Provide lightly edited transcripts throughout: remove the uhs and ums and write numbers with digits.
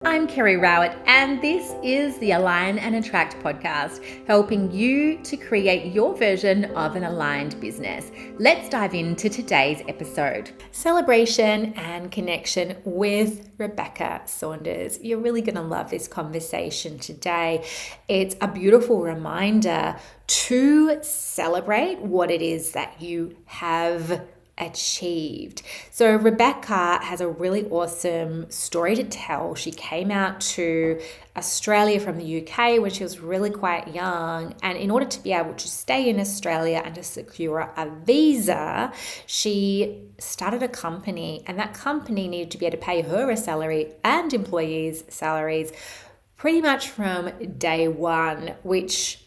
I'm Kerry Rowett, and this is the Align and Attract podcast, helping you to create your version of an aligned business. Let's dive into today's episode. Celebration and connection with Rebecca Saunders. You're really going to love this conversation today. It's a beautiful reminder to celebrate what it is that you have achieved. So Rebecca has a really awesome story to tell. She came out to Australia from the UK when she was really quite young, and in order to be able to stay in Australia and to secure a visa, she started a company, and that company needed to be able to pay her a salary and employees' salaries pretty much from day one, which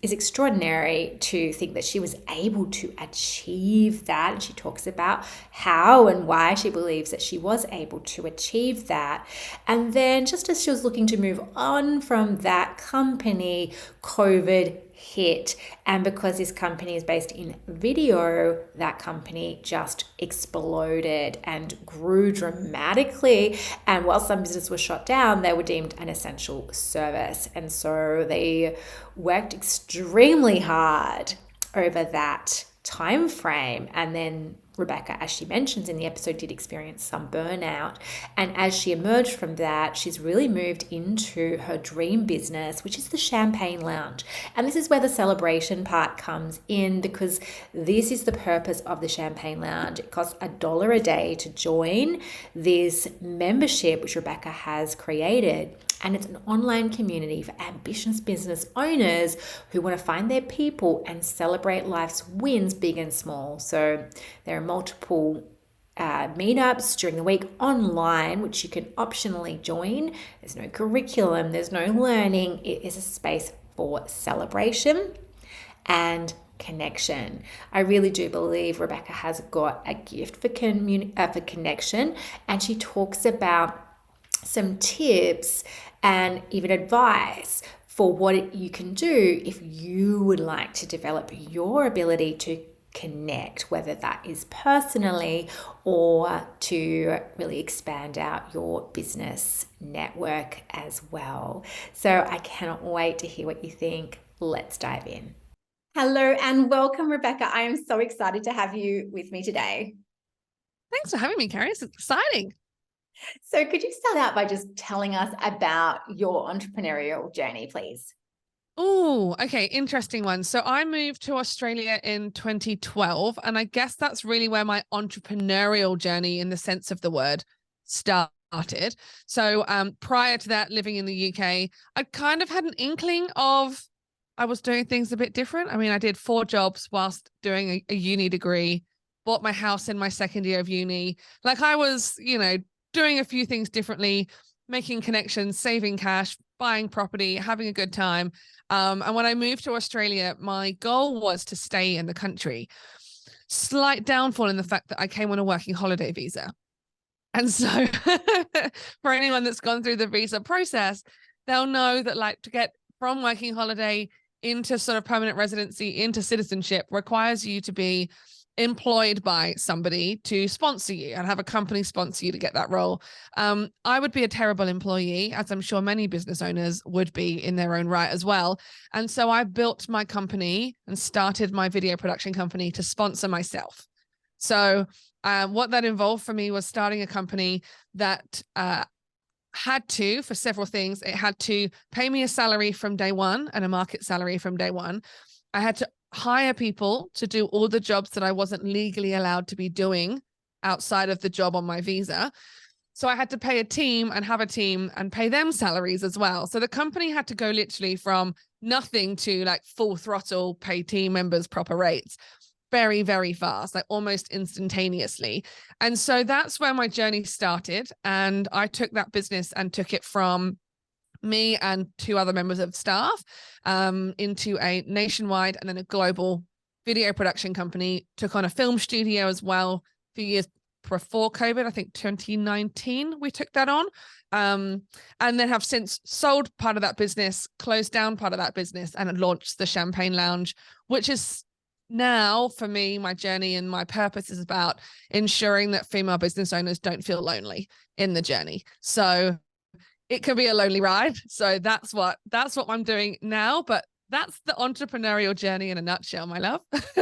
is extraordinary to think that she was able to achieve that. And she talks about how and why she believes that she was able to achieve that. And then just as she was looking to move on from that company, COVID hit. And because this company is based in video, that company just exploded and grew dramatically. And while some businesses were shut down, they were deemed an essential service. And so they worked extremely hard over that time frame. And then Rebecca, as she mentions in the episode, did experience some burnout. And as she emerged from that, she's really moved into her dream business, which is the Champagne Lounge. And this is where the celebration part comes in, because this is the purpose of the Champagne Lounge. It costs $1 a day to join this membership, which Rebecca has created. And it's an online community for ambitious business owners who want to find their people and celebrate life's wins, big and small. So there are multiple meetups during the week online, which you can optionally join. There's no curriculum, there's no learning. It is a space for celebration and connection. I really do believe Rebecca has got a gift for connection, and she talks about some tips and even advice for what you can do if you would like to develop your ability to connect, whether that is personally or to really expand out your business network as well. So I cannot wait to hear what you think. Let's dive in. Hello and welcome, Rebecca. I am so excited to have you with me today. Thanks for having me, Carrie. It's exciting. So could you start out by just telling us about your entrepreneurial journey, please? Oh, okay. Interesting one. So I moved to Australia in 2012, and I guess that's really where my entrepreneurial journey, in the sense of the word, started. So prior to that, living in the UK, I kind of had an inkling of I was doing things a bit different. I mean, I did 4 jobs whilst doing a uni degree, bought my house in my second year of uni. Like I was, doing a few things differently, making connections, saving cash, buying property, having a good time. And when I moved to Australia, my goal was to stay in the country. Slight downfall in the fact that I came on a working holiday visa. And so for anyone that's gone through the visa process, they'll know that like to get from working holiday into sort of permanent residency, into citizenship, requires you to be employed by somebody to sponsor you and have a company sponsor you to get that role. I would be a terrible employee, as I'm sure many business owners would be in their own right as well. And so I built my company and started my video production company to sponsor myself. So what that involved for me was starting a company that had to, for several things, it had to pay me a salary from day one and a market salary from day one. I had to hire people to do all the jobs that I wasn't legally allowed to be doing outside of the job on my visa. So I had to pay a team and have a team and pay them salaries as well. So the company had to go literally from nothing to like full throttle, pay team members proper rates very, very fast, like almost instantaneously. And so that's where my journey started. And I took that business and took it from me and 2 other members of staff into a nationwide and then a global video production company, took on a film studio as well a few years before COVID. I think 2019 we took that on, and then have since sold part of that business, closed down part of that business, and launched the Champagne Lounge, which is now for me, my journey and my purpose is about ensuring that female business owners don't feel lonely in the journey. So it can be a lonely ride. So that's what I'm doing now. But that's the entrepreneurial journey in a nutshell, my love.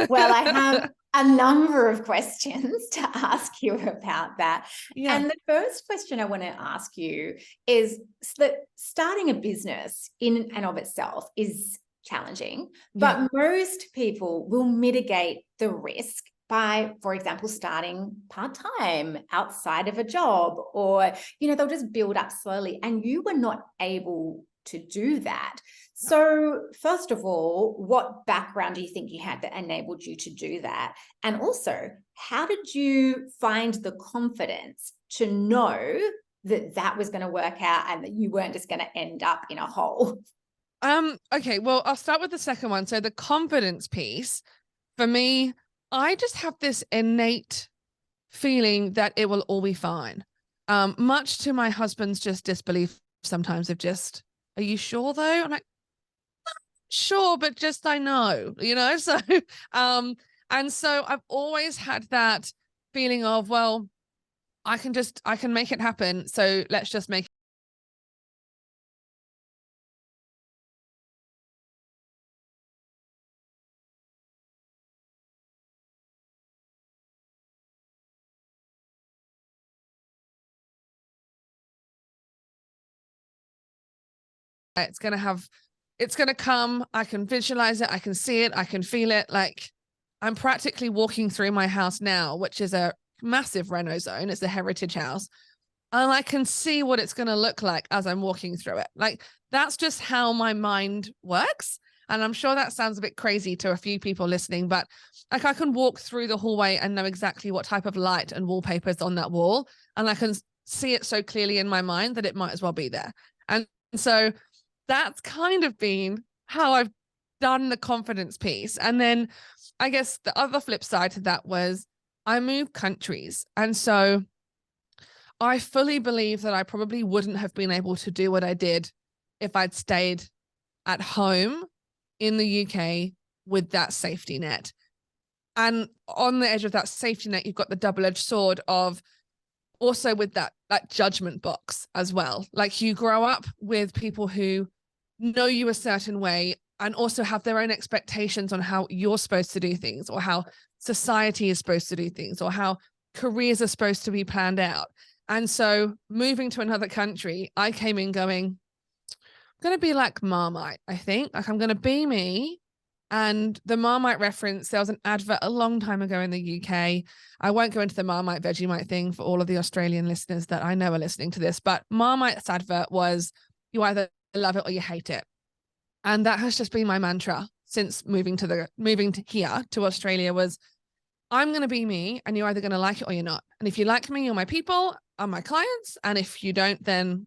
Well, I have a number of questions to ask you about that. Yeah. And the first question I want to ask you is that starting a business in and of itself is challenging, Yeah. but most people will mitigate the risk by, for example, starting part-time outside of a job, or, they'll just build up slowly. And you were not able to do that. So first of all, what background do you think you had that enabled you to do that? And also, how did you find the confidence to know that that was going to work out and that you weren't just going to end up in a hole? Okay, well, I'll start with the second one. So the confidence piece, for me, I just have this innate feeling that it will all be fine. Much to my husband's just disbelief sometimes of just, are you sure though? I'm like, sure, but just I know, so and so I've always had that feeling of, well, I can make it happen, so let's just make it's going to have, it's going to come. I can visualize it. I can see it. I can feel it. Like, I'm practically walking through my house now, which is a massive reno zone. It's a heritage house. And I can see what it's going to look like as I'm walking through it. Like, that's just how my mind works. And I'm sure that sounds a bit crazy to a few people listening, but like, I can walk through the hallway and know exactly what type of light and wallpaper is on that wall. And I can see it so clearly in my mind that it might as well be there. And so that's kind of been how I've done the confidence piece. And then I guess the other flip side to that was I moved countries. And so I fully believe that I probably wouldn't have been able to do what I did if I'd stayed at home in the UK with that safety net. And on the edge of that safety net, you've got the double-edged sword of also with that judgment box as well. Like, you grow up with people who know you a certain way and also have their own expectations on how you're supposed to do things, or how society is supposed to do things, or how careers are supposed to be planned out. And so moving to another country, I came in going, I'm going to be like Marmite, I think. Like, I'm going to be me. And the Marmite reference, there was an advert a long time ago in the UK. I won't go into the Marmite Vegemite thing for all of the Australian listeners that I know are listening to this, but Marmite's advert was, you either love it or you hate it. And that has just been my mantra since moving to here to Australia was, I'm going to be me, and you're either going to like it or you're not. And if you like me, you're my people, I'm my clients. And if you don't, then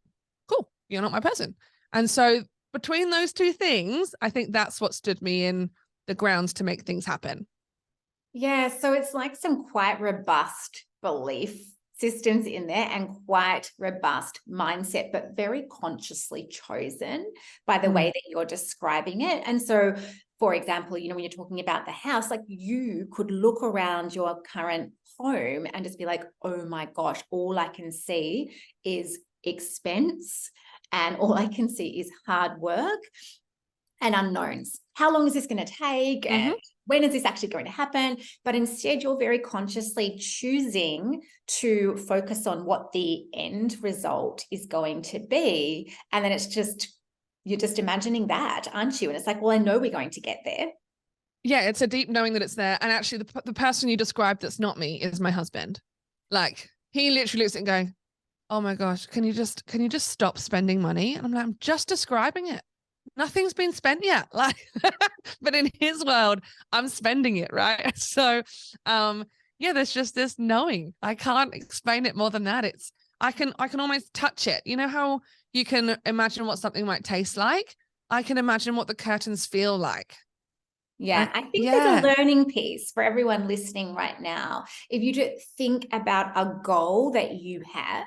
cool, you're not my person. And so between those two things, I think that's what stood me in the grounds to make things happen. Yeah, so it's like some quite robust belief systems in there and quite robust mindset, but very consciously chosen by the way that you're describing it. And so, for example, when you're talking about the house, like, you could look around your current home and just be like, oh my gosh, all I can see is expense, and all I can see is hard work and unknowns. How long is this going to take? And when is this actually going to happen? But instead, you're very consciously choosing to focus on what the end result is going to be. And then you're just imagining that, aren't you? And it's like, well, I know we're going to get there. Yeah, it's a deep knowing that it's there. And actually, the person you described that's not me is my husband. Like, he literally looks at it and going, oh my gosh, can you just stop spending money? And I'm like, I'm just describing it. Nothing's been spent yet. Like, but in his world, I'm spending it, right? So, yeah, there's just this knowing. I can't explain it more than that. I can almost touch it. You know how you can imagine what something might taste like? I can imagine what the curtains feel like. Yeah, I think there's a learning piece for everyone listening right now. If you just think about a goal that you have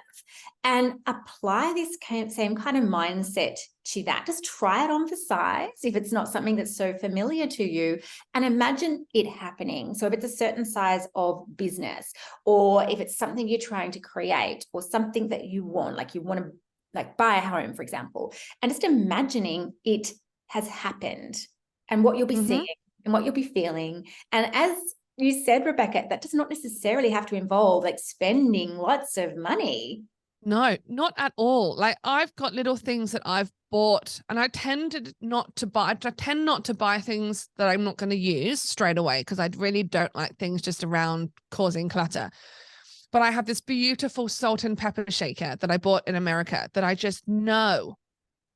and apply this same kind of mindset to that, just try it on for size if it's not something that's so familiar to you, and imagine it happening. So if it's a certain size of business, or if it's something you're trying to create, or something that you want, like you want to like buy a home, for example, and just imagining it has happened and what you'll be seeing and what you'll be feeling. And as you said, Rebecca, that does not necessarily have to involve like spending lots of money. No, not at all. Like I've got little things that I've bought, and I tend not to buy things that I'm not going to use straight away, because I really don't like things just around causing clutter. But I have this beautiful salt and pepper shaker that I bought in America that I just know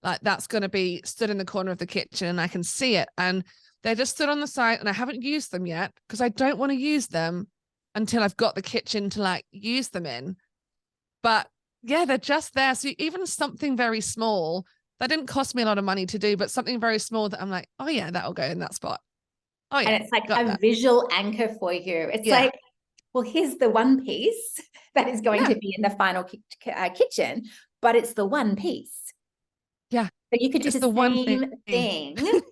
like that's going to be stood in the corner of the kitchen and I can see it. And they're just stood on the side and I haven't used them yet because I don't want to use them until I've got the kitchen to like use them in. But yeah, they're just there. So even something very small, that didn't cost me a lot of money to do, but something very small that I'm like, oh yeah, that'll go in that spot. Oh yeah. And it's like got a that. visual anchor for you. It's Yeah. like, well, here's the one piece that is going Yeah. to be in the final kitchen, but it's the one piece. Yeah. So you could do It's the the one same thing. thing,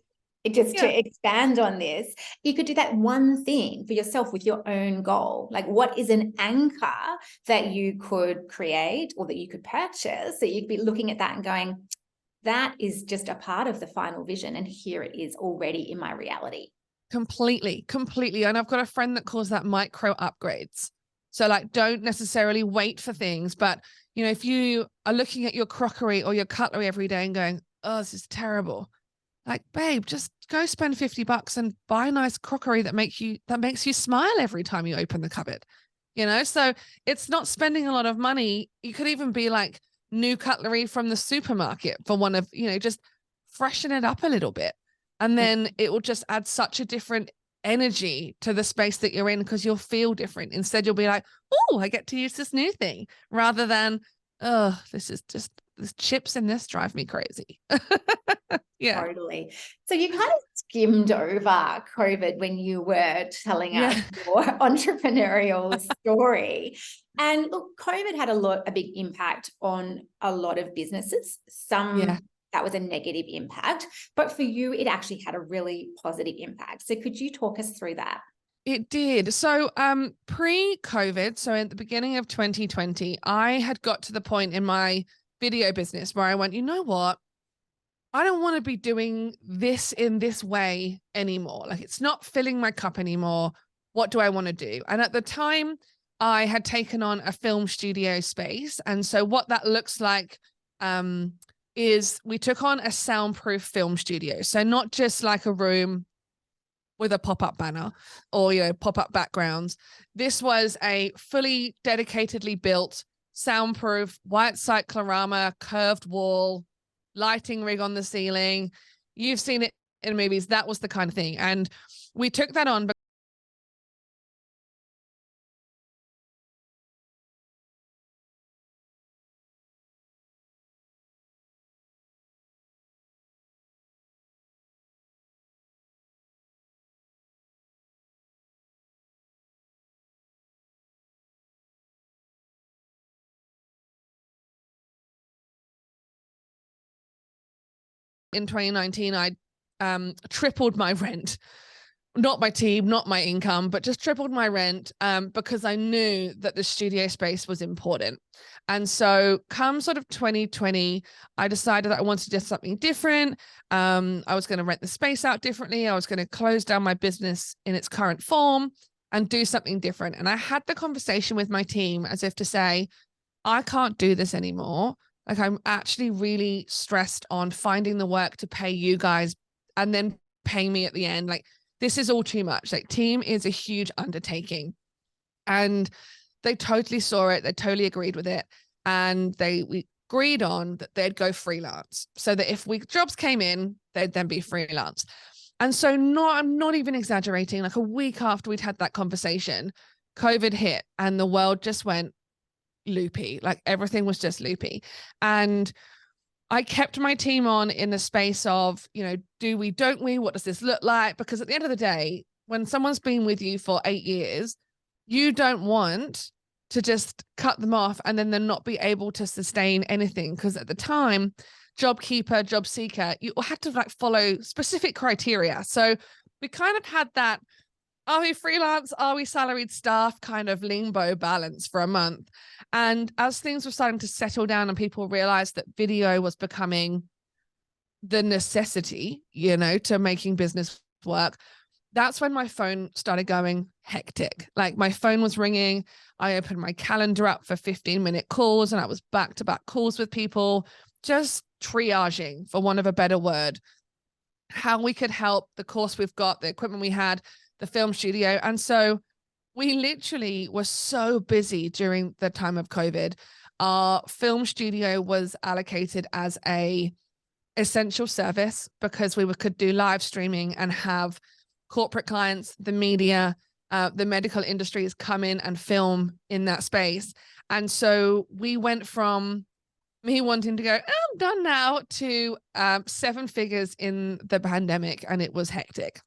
just Yeah. to expand on this. You could do that one thing for yourself with your own goal. Like, what is an anchor that you could create or that you could purchase? So you could be looking at that and going, that is just a part of the final vision. And here it is already in my reality. Completely. And I've got a friend that calls that micro upgrades. So like, don't necessarily wait for things, but you know, if you are looking at your crockery or your cutlery every day and going, oh, this is terrible. Like, babe, just go spend $50 and buy nice crockery that makes you smile every time you open the cupboard. You know, so it's not spending a lot of money. You could even be like new cutlery from the supermarket for one of, you know, just freshen it up a little bit. And then it will just add such a different energy to the space that you're in because you'll feel different. Instead, you'll be like, oh, I get to use this new thing rather than, oh, this is just the chips in this drive me crazy. Yeah. Totally. So you kind of skimmed over COVID when you were telling us your entrepreneurial story. And look, COVID had a big impact on a lot of businesses. Some that was a negative impact, but for you, it actually had a really positive impact. So could you talk us through that? It did. So pre-COVID, so at the beginning of 2020, I had got to the point in my video business where I went, you know what? I don't want to be doing this in this way anymore. Like it's not filling my cup anymore. What do I want to do? And at the time, I had taken on a film studio space. And so what that looks like is we took on a soundproof film studio. So not just like a room with a pop-up banner or, you know, pop-up backgrounds. This was a fully dedicatedly built soundproof white cyclorama curved wall lighting rig on the ceiling. You've seen it in movies. That was the kind of thing. And we took that on in 2019. I tripled my rent, not my team, not my income, but just tripled my rent because I knew that the studio space was important. And so come sort of 2020, I decided that I wanted to do something different. I was going to rent the space out differently. I was going to close down my business in its current form and do something different. And I had the conversation with my team as if to say, I can't do this anymore. Like I'm actually really stressed on finding the work to pay you guys and then paying me at the end. Like this is all too much. Like team is a huge undertaking. And they totally saw it. They totally agreed with it. And we agreed on that they'd go freelance so that if jobs came in, they'd then be freelance. And so I'm not even exaggerating. Like a week after we'd had that conversation, COVID hit and the world just went loopy. Like everything was just loopy. And I kept my team on in the space of, you know, do we, don't we? What does this look like? Because at the end of the day, when someone's been with you for 8 years, you don't want to just cut them off and then not be able to sustain anything. Because at the time, job keeper, job seeker, you had to like follow specific criteria. So we kind of had that are we freelance? Are we salaried staff? Kind of limbo balance for a month. And as things were starting to settle down and people realized that video was becoming the necessity, to making business work, that's when my phone started going hectic. Like my phone was ringing. I opened my calendar up for 15-minute calls and I was back-to-back calls with people, just triaging, for want of a better word, how we could help, the course we've got, the equipment we had, the film studio. And so we literally were so busy during the time of COVID. Our film studio was allocated as a essential service because we could do live streaming and have corporate clients, the media, the medical industries come in and film in that space. And so we went from me wanting to go, I'm done now, to 7 figures in the pandemic, and it was hectic.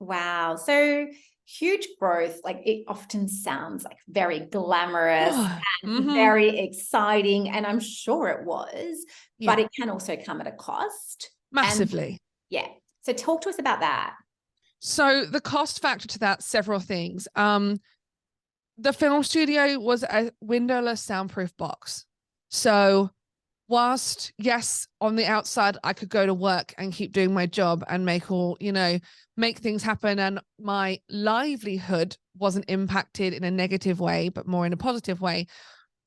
Wow. So huge growth. Like it often sounds like very glamorous and very exciting. And I'm sure it was, but it can also come at a cost. Massively. And so talk to us about that. So the cost factor to that, several things. The film studio was a windowless soundproof box. So whilst, yes, on the outside, I could go to work and keep doing my job and make things happen, and my livelihood wasn't impacted in a negative way, but more in a positive way,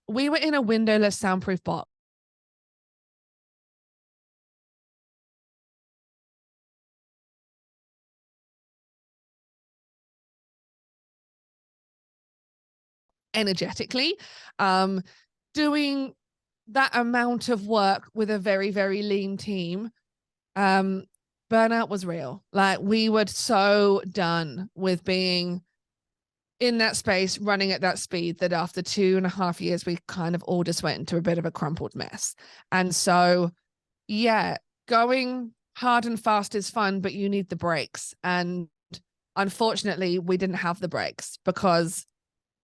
we were in a windowless soundproof box. Energetically, doing that amount of work with a very, very lean team, burnout was real. Like we were so done with being in that space, running at that speed, that after 2.5 years, we kind of all just went into a bit of a crumpled mess. And so, going hard and fast is fun, but you need the breaks. And unfortunately, we didn't have the breaks because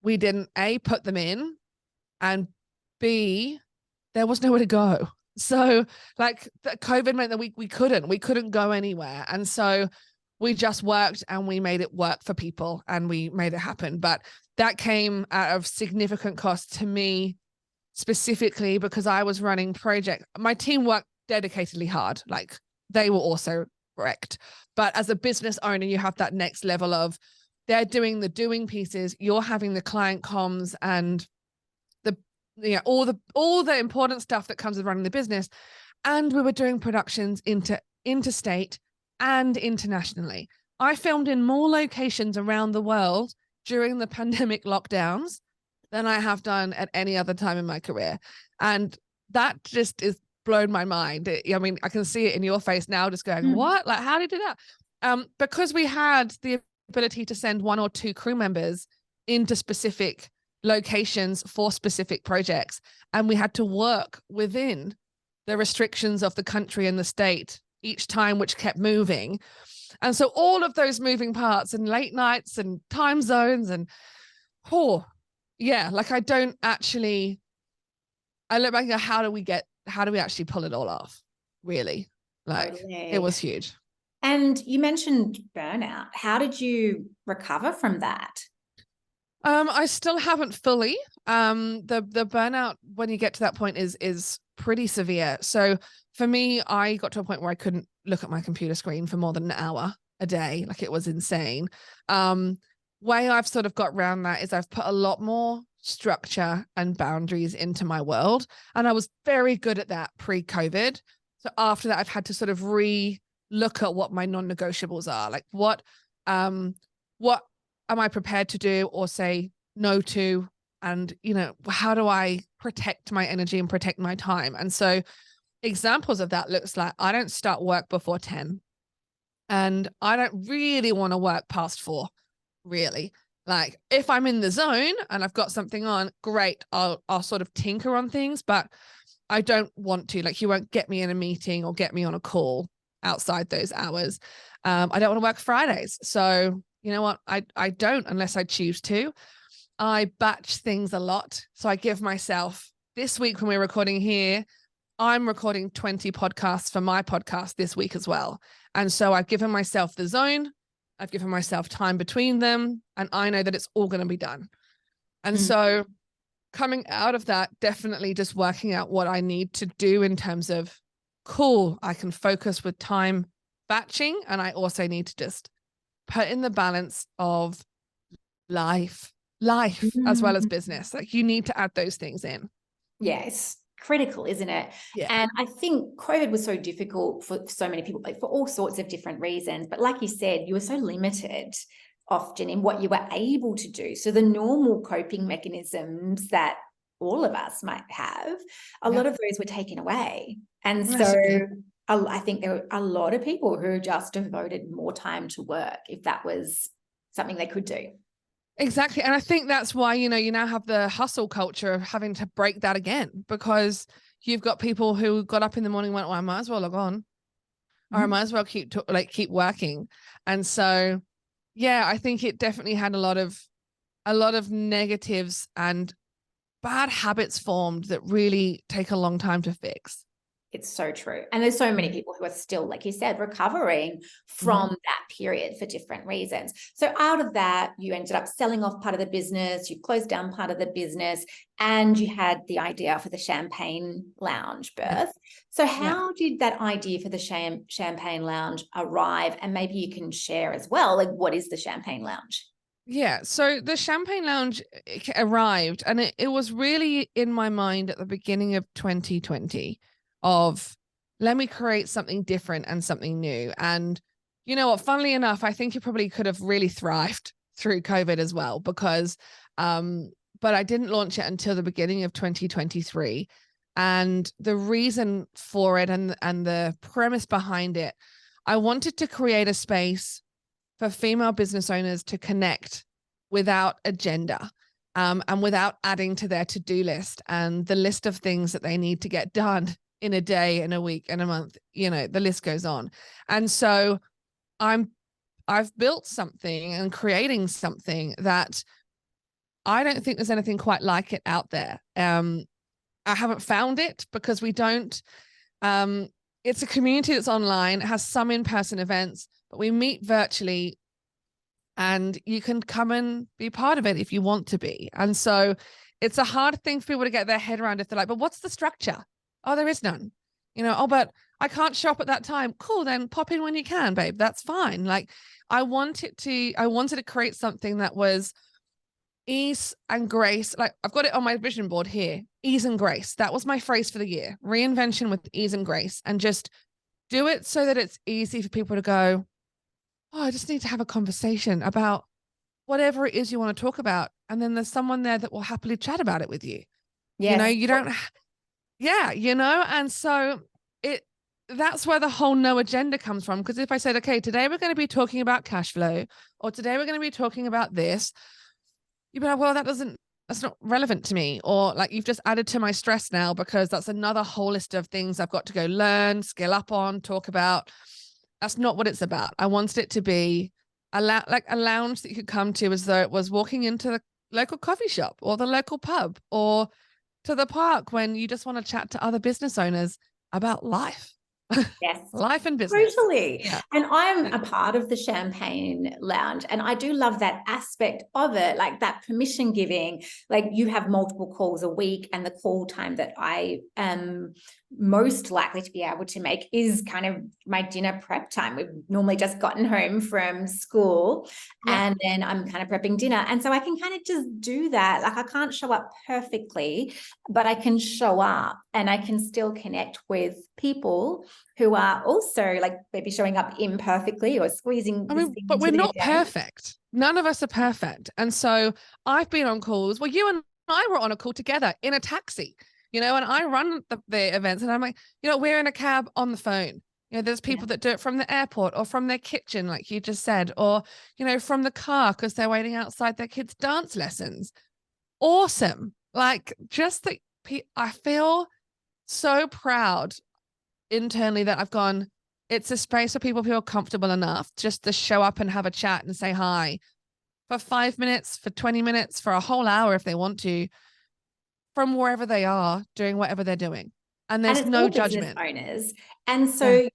we didn't A, put them in, and B, there was nowhere to go. So like COVID meant that we couldn't go anywhere. And so we just worked and we made it work for people and we made it happen. But that came out of significant cost to me specifically because I was running project. My team worked dedicatedly hard. Like they were also wrecked. But as a business owner, you have that next level of they're doing the doing pieces. You're having the client comms and all the important stuff that comes with running the business. And we were doing productions interstate and internationally. I filmed in more locations around the world during the pandemic lockdowns than I have done at any other time in my career. And that just is blown my mind. I mean, I can see it in your face now, just going, what? Like, how did you do that? Because we had the ability to send 1 or 2 crew members into specific locations for specific projects, and we had to work within the restrictions of the country and the state each time, which kept moving. And so all of those moving parts and late nights and time zones and like I look back at how do we actually pull it all off, really? Like It was huge. And you mentioned burnout. How did you recover from that? I still haven't fully. The burnout when you get to that point is pretty severe. So for me, I got to a point where I couldn't look at my computer screen for more than an hour a day. Like it was insane. Way I've sort of got around that is I've put a lot more structure and boundaries into my world. And I was very good at that pre-COVID. So after that, I've had to sort of look at what my non-negotiables are. Like what am I prepared to do or say no to? And, how do I protect my energy and protect my time? And so examples of that looks like I don't start work before 10 and I don't really want to work past 4, really. Like if I'm in the zone and I've got something on, great. I'll sort of tinker on things, but I don't want to. Like you won't get me in a meeting or get me on a call outside those hours. I don't want to work Fridays. So you know what? I don't unless I choose to. I batch things a lot. So I give myself this week when we're recording here, I'm recording 20 podcasts for my podcast this week as well. And so I've given myself the zone I've given myself time between them, and I know that it's all going to be done. And Mm. so coming out of that, definitely just working out what I need to do in terms of, cool, I can focus with time batching, and I also need to just put in the balance of life as well as Mm. business. Like, you need to add those things in. Yeah, it's critical, isn't it? Yeah. And I think COVID was so difficult for so many people, like for all sorts of different reasons. But like you said, you were so limited often in what you were able to do. So the normal coping mechanisms that all of us might have, a lot of those were taken away. And so I think there were a lot of people who just devoted more time to work if that was something they could do. Exactly. And I think that's why, you now have the hustle culture of having to break that again, because you've got people who got up in the morning and went, well, I might as well log on, or I might as well keep working. And so, yeah, I think it definitely had a lot of negatives and bad habits formed that really take a long time to fix. It's so true. And there's so many people who are still, like you said, recovering from that period for different reasons. So out of that, you ended up selling off part of the business, you closed down part of the business, and you had the idea for the Champagne Lounge birth. So how did that idea for the Champagne Lounge arrive? And maybe you can share as well, like, what is the Champagne Lounge? Yeah, so the Champagne Lounge arrived, and it was really in my mind at the beginning of 2020 of, let me create something different and something new. And you know what, funnily enough, I think it probably could have really thrived through COVID as well, because but I didn't launch it until the beginning of 2023. And the reason for it and the premise behind it, I wanted to create a space for female business owners to connect without agenda, and without adding to their to-do list and the list of things that they need to get done in a day, in a week, in a month, the list goes on. And so I've built something and creating something that I don't think there's anything quite like it out there. I haven't found it, because we don't, it's a community that's online, it has some in-person events, but we meet virtually, and you can come and be part of it if you want to be. And so it's a hard thing for people to get their head around if they're like, but what's the structure? Oh, there is none. Oh, but I can't shop at that time. Cool, then pop in when you can, babe. That's fine. Like, I wanted to create something that was ease and grace. Like, I've got it on my vision board here. Ease and grace. That was my phrase for the year. Reinvention with ease and grace. And just do it so that it's easy for people to go, oh, I just need to have a conversation about whatever it is you want to talk about. And then there's someone there that will happily chat about it with you. Yes. You don't, and so that's where the whole no agenda comes from. Because if I said, okay, today we're going to be talking about cash flow, or today we're going to be talking about this, you'd be like, well, that's not relevant to me. Or like, you've just added to my stress now, because that's another whole list of things I've got to go learn, skill up on, talk about. That's not what it's about. I wanted it to be a lounge that you could come to as though it was walking into the local coffee shop or the local pub or to the park when you just want to chat to other business owners about life. Yes. Life and business. Totally. Yeah. And I'm a part of the Champagne Lounge, and I do love that aspect of it, like that permission giving. Like, you have multiple calls a week, and the call time that I am most likely to be able to make is kind of my dinner prep time. We've normally just gotten home from school, and then I'm kind of prepping dinner. And so I can kind of just do that. Like, I can't show up perfectly, but I can show up, and I can still connect with people who are also like maybe showing up imperfectly or squeezing. But we're not perfect. None of us are perfect. And so I've been on calls. Well, you and I were on a call together in a taxi, and I run the events, and I'm like, we're in a cab on the phone. There's people that do it from the airport or from their kitchen, like you just said, or, from the car because they're waiting outside their kids' dance lessons. Awesome. Like, just that I feel so proud internally that I've gone, it's a space where people feel comfortable enough just to show up and have a chat and say hi for 5 minutes, for 20 minutes, for a whole hour if they want to, from wherever they are doing whatever they're doing. And there's no judgment. Owners. And Yeah. so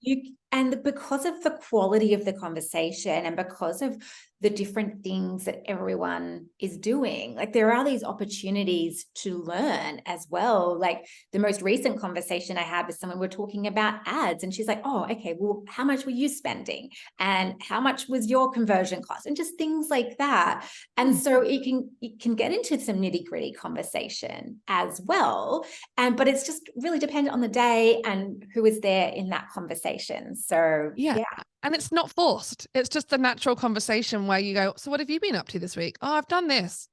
because of the quality of the conversation and because of the different things that everyone is doing, like there are these opportunities to learn as well. Like the most recent conversation I had with someone, we're talking about ads, and she's like, oh, okay, well, how much were you spending? And how much was your conversion cost? And just things like that. And so it can get into some nitty-gritty conversation as well. But it's just really dependent on the day and who is there in that conversation. So Yeah. yeah. And it's not forced. It's just a natural conversation where you go, so what have you been up to this week? Oh, I've done this.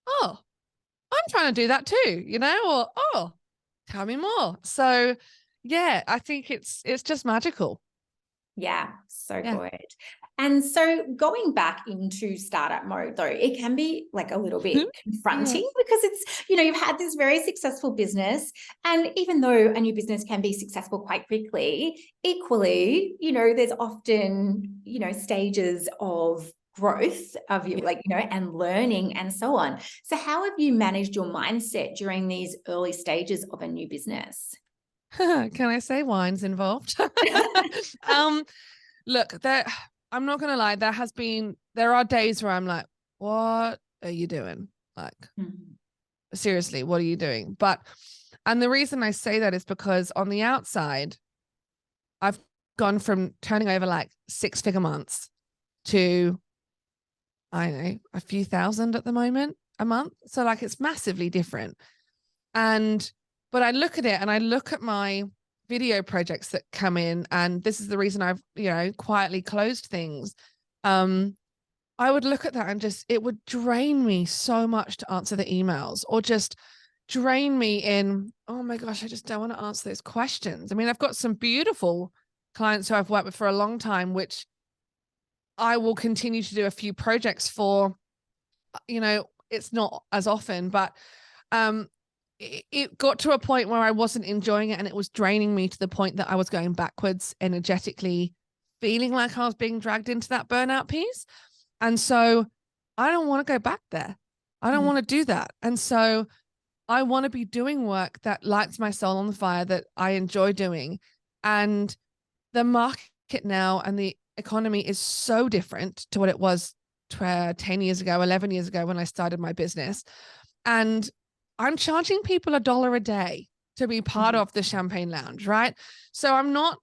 Oh, I'm trying to do that too, or, oh, tell me more. So yeah, I think it's just magical. Yeah, so Yeah. good. And so going back into startup mode, though, it can be like a little bit Yeah. confronting because it's, you've had this very successful business. And even though a new business can be successful quite quickly, equally, there's often, stages of growth of you, like, and learning and so on. So how have you managed your mindset during these early stages of a new business? Can I say wine's involved? Look, I'm not gonna lie, there are days where I'm like, what are you doing? Like, Mhm. seriously, what are you doing? And the reason I say that is because on the outside, I've gone from turning over like 6-figure months to, I don't know, a few thousand at the moment a month. So like it's massively different. But I look at it and I look at my video projects that come in, and this is the reason I've, quietly closed things. I would look at that and it would drain me so much to answer the emails, or just drain me in, oh my gosh, I just don't want to answer those questions. I mean, I've got some beautiful clients who I've worked with for a long time, which I will continue to do a few projects for. It's not as often, but it got to a point where I wasn't enjoying it, and it was draining me to the point that I was going backwards energetically, feeling like I was being dragged into that burnout piece. And so I don't want to go back there. I don't want to do that. And so I want to be doing work that lights my soul on the fire, that I enjoy doing. And the market now and the economy is so different to what it was 10 years ago, 11 years ago when I started my business. And I'm charging people $1 a day to be part of the Champagne Lounge, right? So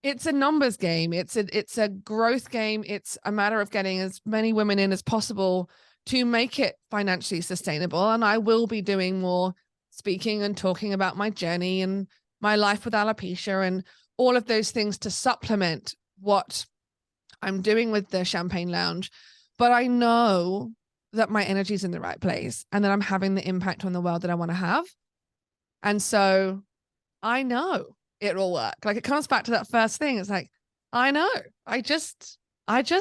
it's a numbers game. It's a growth game. It's a matter of getting as many women in as possible to make it financially sustainable. And I will be doing more speaking and talking about my journey and my life with alopecia and all of those things to supplement what I'm doing with the Champagne Lounge. But I know that my energy is in the right place and that I'm having the impact on the world that I want to have. And so I know it will work. Like, it comes back to that first thing. It's like, I know, I just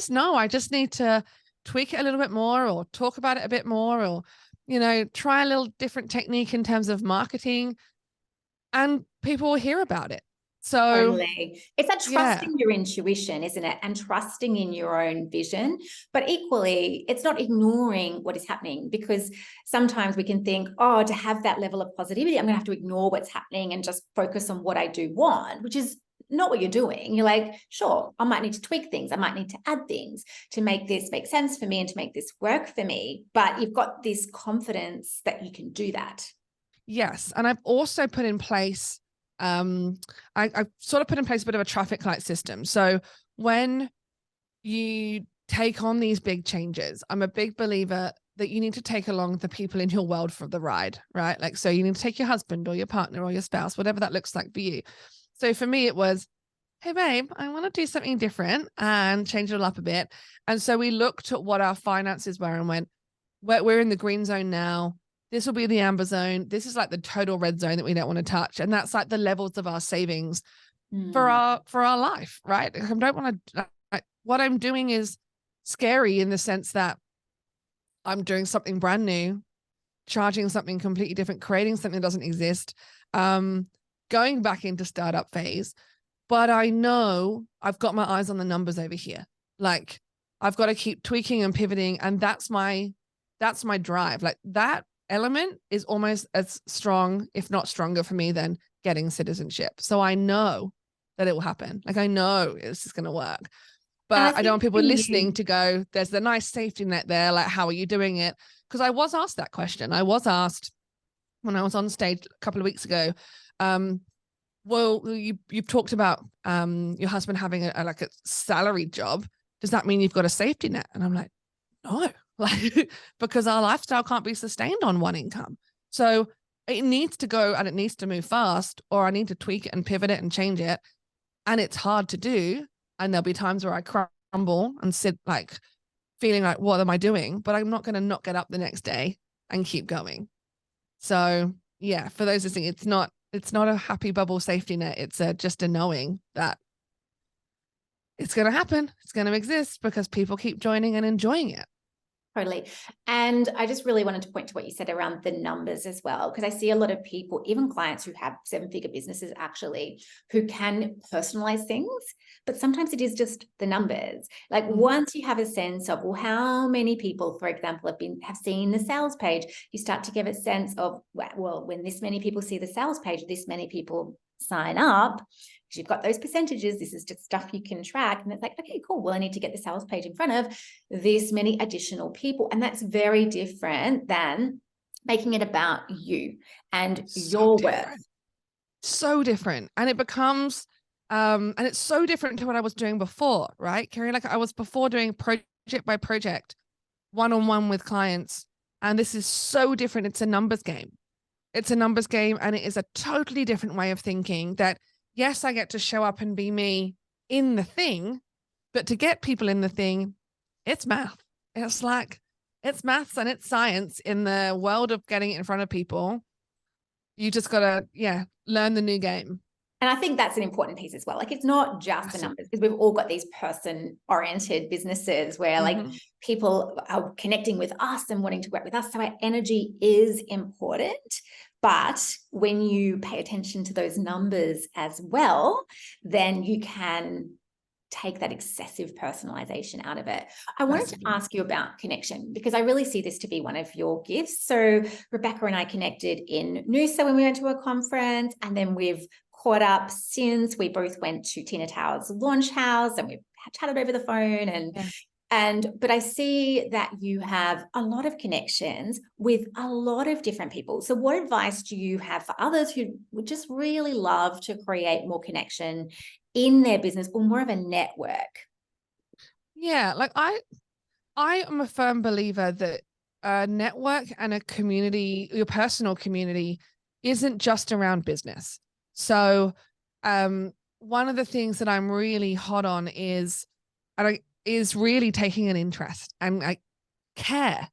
know I just need to tweak it a little bit more, or talk about it a bit more, or, try a little different technique in terms of marketing, and people will hear about it. So Totally. It's that yeah, trusting your intuition, isn't it? And trusting in your own vision. But equally, it's not ignoring what is happening, because sometimes we can think, oh, to have that level of positivity, I'm going to have to ignore what's happening and just focus on what I do want, which is not what you're doing. You're like, sure, I might need to tweak things. I might need to add things to make this make sense for me and to make this work for me. But you've got this confidence that you can do that. yes. And I've also put in place, I've sort of put in place a bit of a traffic light system. So when you take on these big changes, I'm a big believer that you need to take along the people in your world for the ride, right? Like, so you need to take your husband or your partner or your spouse, whatever that looks like for you. So for me, it was, hey, babe, I want to do something different and change it all up a bit. And so we looked at what our finances were and went, we're in the green zone now. This will be the amber zone. This is like the total red zone that we don't want to touch. And that's like the levels of our savings for our life, right? I don't want to, what I'm doing is scary in the sense that I'm doing something brand new, charging something completely different, creating something that doesn't exist, going back into startup phase. But I know I've got my eyes on the numbers over here. Like, I've got to keep tweaking and pivoting. And that's my drive. Like, that element is almost as strong, if not stronger for me than getting citizenship. So I know that it will happen. Like I know this is going to work, And I but I don't think want people for listening you, to go, there's the nice safety net there. Like, how are you doing it? Because I was asked that question. I was asked when I was on stage a couple of weeks ago, well, you've talked about your husband having a like a salaried job. Does that mean you've got a safety net? And I'm like, no, like because our lifestyle can't be sustained on one income. So it needs to go and it needs to move fast, or I need to tweak it and pivot it and change it. And it's hard to do. And there'll be times where I crumble and sit like feeling like, what am I doing? But I'm not going to not get up the next day and keep going. So yeah, for those listening, it's not a happy bubble safety net. It's just a knowing that it's going to happen. It's going to exist because people keep joining and enjoying it. totally. And I just really wanted to point to what you said around the numbers as well, because I see a lot of people, even clients who have 7-figure businesses actually, who can personalize things, but sometimes it is just the numbers. Like once you have a sense of, well, how many people, for example, have seen the sales page, you start to give a sense of, well, when this many people see the sales page, this many people sign up, because you've got those percentages. This is just stuff you can track. And it's like, okay, cool. Well, I need to get the sales page in front of this many additional people. And that's very different than making it about you and your worth. So different. And it becomes, and it's so different to what I was doing before, right, Kerry? Like I was before doing project by project, one-on-one with clients. And this is so different. It's a numbers game. It's a numbers game. And it is a totally different way of thinking that, yes, I get to show up and be me in the thing, but to get people in the thing, it's math. It's like, it's maths and it's science in the world of getting it in front of people. You just got to, learn the new game. And I think that's an important piece as well. Like it's not just the numbers, because we've all got these person-oriented businesses where like people are connecting with us and wanting to work with us. So our energy is important. But when you pay attention to those numbers as well, then you can take that excessive personalization out of it. I wanted to ask you about connection, because I really see this to be one of your gifts. So Rebecca and I connected in Noosa when we went to a conference, and then we've caught up since. We both went to Tina Tower's launch house and we've chatted over the phone but I see that you have a lot of connections with a lot of different people. So what advice do you have for others who would just really love to create more connection in their business, or more of a network? Yeah, like I am a firm believer that a network and a community, your personal community, isn't just around business. So one of the things that I'm really hot on is really taking an interest and care,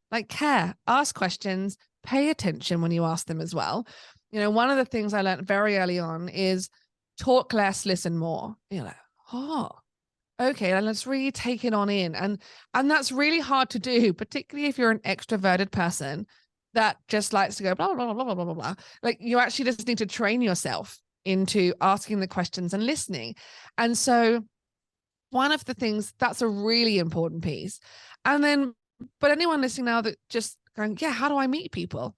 ask questions, pay attention when you ask them as well. You know, one of the things I learned very early on is talk less, listen more. You're like, oh, okay, let's really take it on in. And that's really hard to do, particularly if you're an extroverted person that just likes to go blah, blah, blah, blah, blah, blah, blah. Like you actually just need to train yourself into asking the questions and listening. And so one of the things, that's a really important piece. And then, but anyone listening now that just going, yeah, how do I meet people?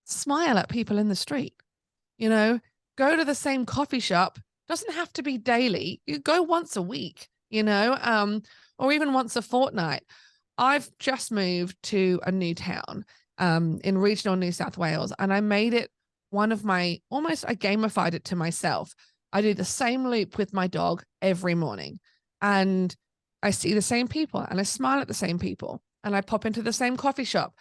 Smile at people in the street, go to the same coffee shop. Doesn't have to be daily. You go once a week, or even once a fortnight. I've just moved to a new town in regional New South Wales, and I made it one of my, I gamified it to myself. I do the same loop with my dog every morning. And I see the same people and I smile at the same people, and I pop into the same coffee shop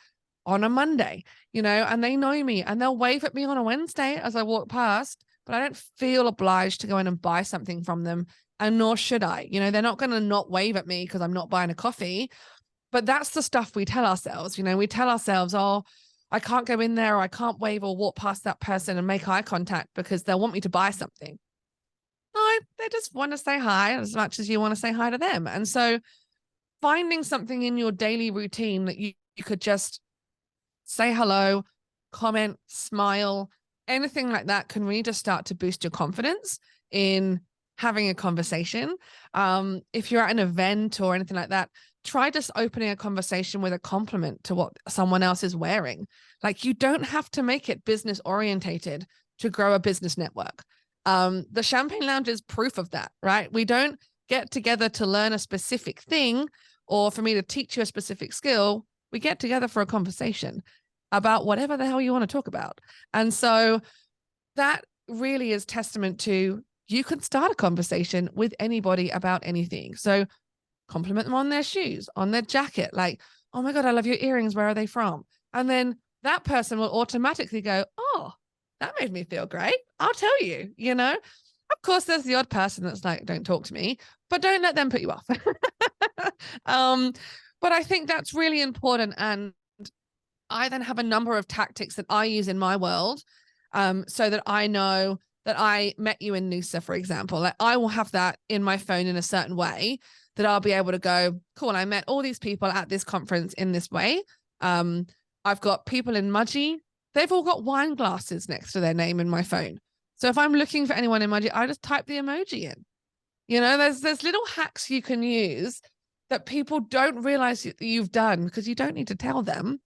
on a Monday, and they know me and they'll wave at me on a Wednesday as I walk past, but I don't feel obliged to go in and buy something from them, and nor should I. They're not going to not wave at me because I'm not buying a coffee. But that's the stuff we tell ourselves. We tell ourselves, oh, I can't go in there, or I can't wave or walk past that person and make eye contact because they'll want me to buy something. No, they just want to say hi as much as you want to say hi to them. And so finding something in your daily routine that you could just say hello, comment, smile, anything like that can really just start to boost your confidence in having a conversation. If you're at an event or anything like that, try just opening a conversation with a compliment to what someone else is wearing. Like you don't have to make it business orientated to grow a business network. The Champagne Lounge is proof of that, right? We don't get together to learn a specific thing or for me to teach you a specific skill. We get together for a conversation about whatever the hell you want to talk about. And so that really is testament to you can start a conversation with anybody about anything. So compliment them on their shoes, on their jacket, like, oh my God, I love your earrings. Where are they from? And then that person will automatically go, oh, that made me feel great. I'll tell you, you know? Of course, there's the odd person that's like, don't talk to me, but don't let them put you off. But I think that's really important. And I then have a number of tactics that I use in my world, so that I know that I met you in Noosa, for example. Like I will have that in my phone in a certain way that I'll be able to go, cool, I met all these people at this conference in this way. I've got people in Mudgee. They've all got wine glasses next to their name in my phone. So if I'm looking for anyone in Mudgee, I just type the emoji in. You know, there's little hacks you can use that people don't realize you've done because you don't need to tell them,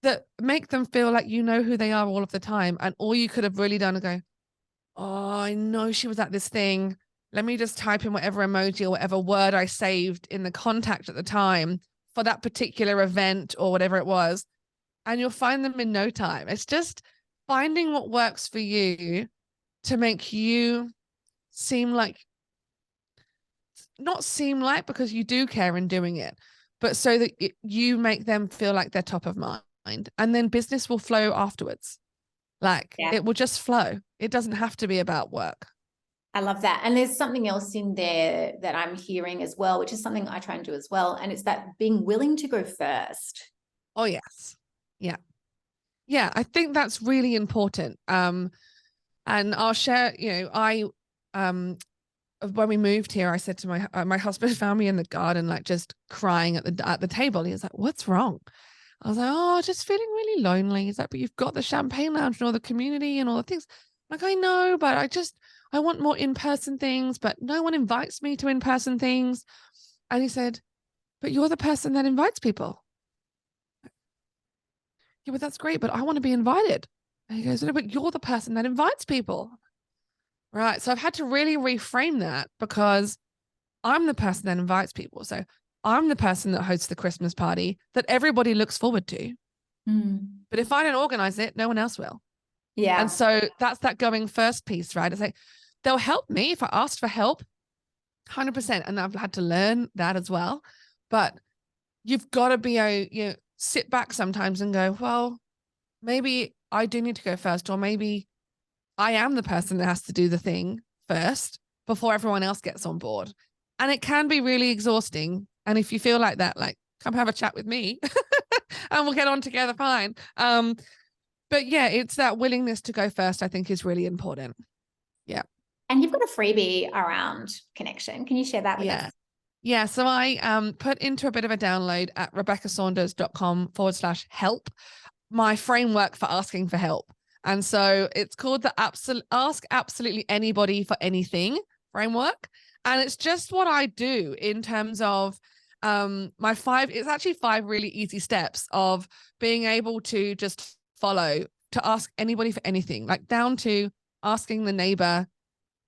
that make them feel like you know who they are all of the time. And all you could have really done is go, oh, I know she was at this thing. Let me just type in whatever emoji or whatever word I saved in the contact at the time for that particular event or whatever it was. And you'll find them in no time. It's just finding what works for you to make you seem like, not seem like, because you do care in doing it, but so that you make them feel like they're top of mind. And then business will flow afterwards. Like it will just flow. It doesn't have to be about work. I love that. And there's something else in there that I'm hearing as well, which is something I try and do as well. And it's that being willing to go first. Oh, yes. Yeah. Yeah. I think that's really important. And I'll share, you know, when we moved here, I said to my husband found me in the garden, like just crying at the table. He was like, what's wrong? I was like, oh, just feeling really lonely. He's like, but you've got the Champagne Lounge and all the community and all the things. I'm like, I know, but I want more in-person things, but no one invites me to in-person things. And he said, but you're the person that invites people. Yeah, but that's great, but I want to be invited. And he goes, no, but you're the person that invites people. Right. So I've had to really reframe that because I'm the person that invites people. So I'm the person that hosts the Christmas party that everybody looks forward to. But if I don't organize it, no one else will. Yeah. And so that's that going first piece, right? It's like, they'll help me if I ask for help, 100%. And I've had to learn that as well. But you've got to be sit back sometimes and go, well, maybe I do need to go first, or maybe I am the person that has to do the thing first before everyone else gets on board. And it can be really exhausting. And if you feel like that, like, come have a chat with me and we'll get on together fine. But yeah, it's that willingness to go first, I think, is really important. Yeah. And you've got a freebie around connection. Can you share that with us? Yeah. So I put into a bit of a download at rebeccasaunders.com/help, my framework for asking for help. And so it's called the Ask Absolutely Anybody for Anything framework. And it's just what I do in terms of it's actually 5 really easy steps of being able to just follow, to ask anybody for anything, like down to asking the neighbor,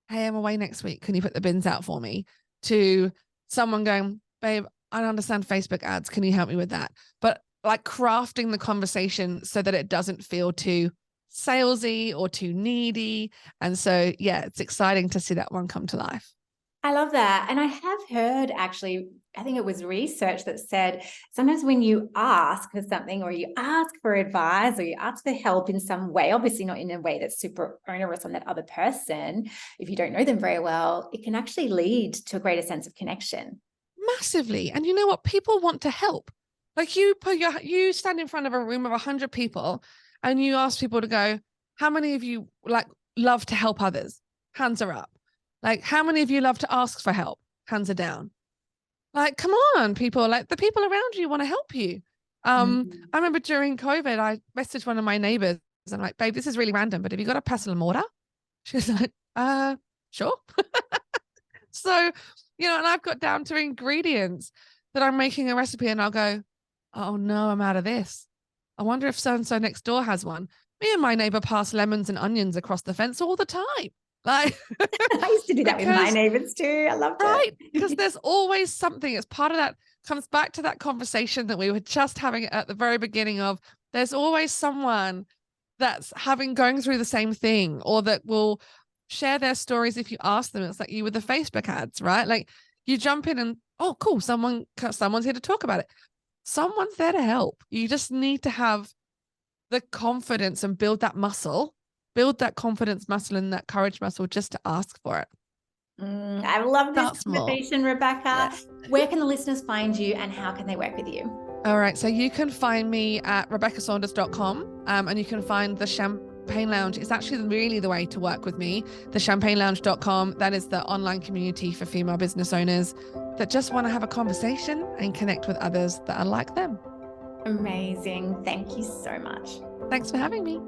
hey, I'm away next week. Can you put the bins out for me? To someone going, babe, I don't understand Facebook ads. Can you help me with that? But like crafting the conversation so that it doesn't feel too salesy or too needy. And so, yeah, it's exciting to see that one come to life. I love that. And I have heard, actually, I think it was research that said sometimes when you ask for something, or you ask for advice, or you ask for help in some way, obviously not in a way that's super onerous on that other person, if you don't know them very well, it can actually lead to a greater sense of connection. Massively. And you know what? People want to help. Like you stand in front of a room of 100 people and you ask people to go, how many of you like love to help others? Hands are up. Like, how many of you love to ask for help? Hands are down. Like, come on, people. Like, the people around you want to help you. I remember during COVID, I messaged one of my neighbors. I'm like, babe, this is really random, but have you got a pestle and mortar? She was like, sure. So, and I've got down to ingredients that I'm making a recipe, and I'll go, oh no, I'm out of this. I wonder if so-and-so next door has one. Me and my neighbor pass lemons and onions across the fence all the time. Like, I used to do that with my neighbors too. I loved right? it. Because there's always something. It's part of that, comes back to that conversation that we were just having at the very beginning of, there's always someone that's going through the same thing, or that will share their stories if you ask them. It's like you with the Facebook ads, right? Like you jump in and, oh, cool, someone's here to talk about it. Someone's there to help. You just need to have the confidence and build that confidence muscle and that courage muscle just to ask for it. I love this conversation, Rebecca. Yeah. Where can the listeners find you and how can they work with you? All right. So you can find me at rebeccasaunders.com, and you can find the Champagne Lounge. It's actually really the way to work with me. The champagnelounge.com. That is the online community for female business owners that just want to have a conversation and connect with others that are like them. Amazing. Thank you so much. Thanks for having me.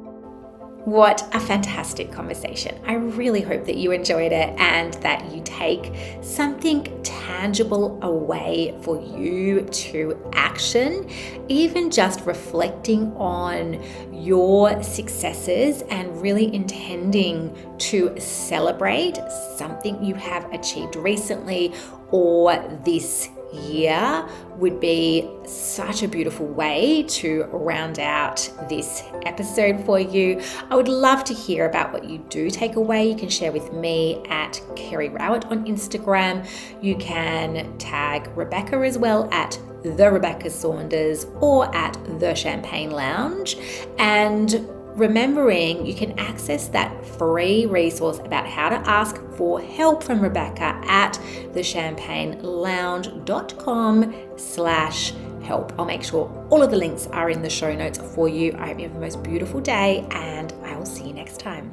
What a fantastic conversation. I really hope that you enjoyed it and that you take something tangible away for you to action, even just reflecting on your successes and really intending to celebrate something you have achieved recently or this year would be such a beautiful way to round out this episode for you. I would love to hear about what you do take away. You can share with me at Kerry Rowett on Instagram. You can tag Rebecca as well at the Rebecca Saunders or at the Champagne Lounge. And remembering you can access that free resource about how to ask for help from Rebecca at thechampagnelounge.com/help. I'll make sure all of the links are in the show notes for you. I hope you have the most beautiful day and I will see you next time.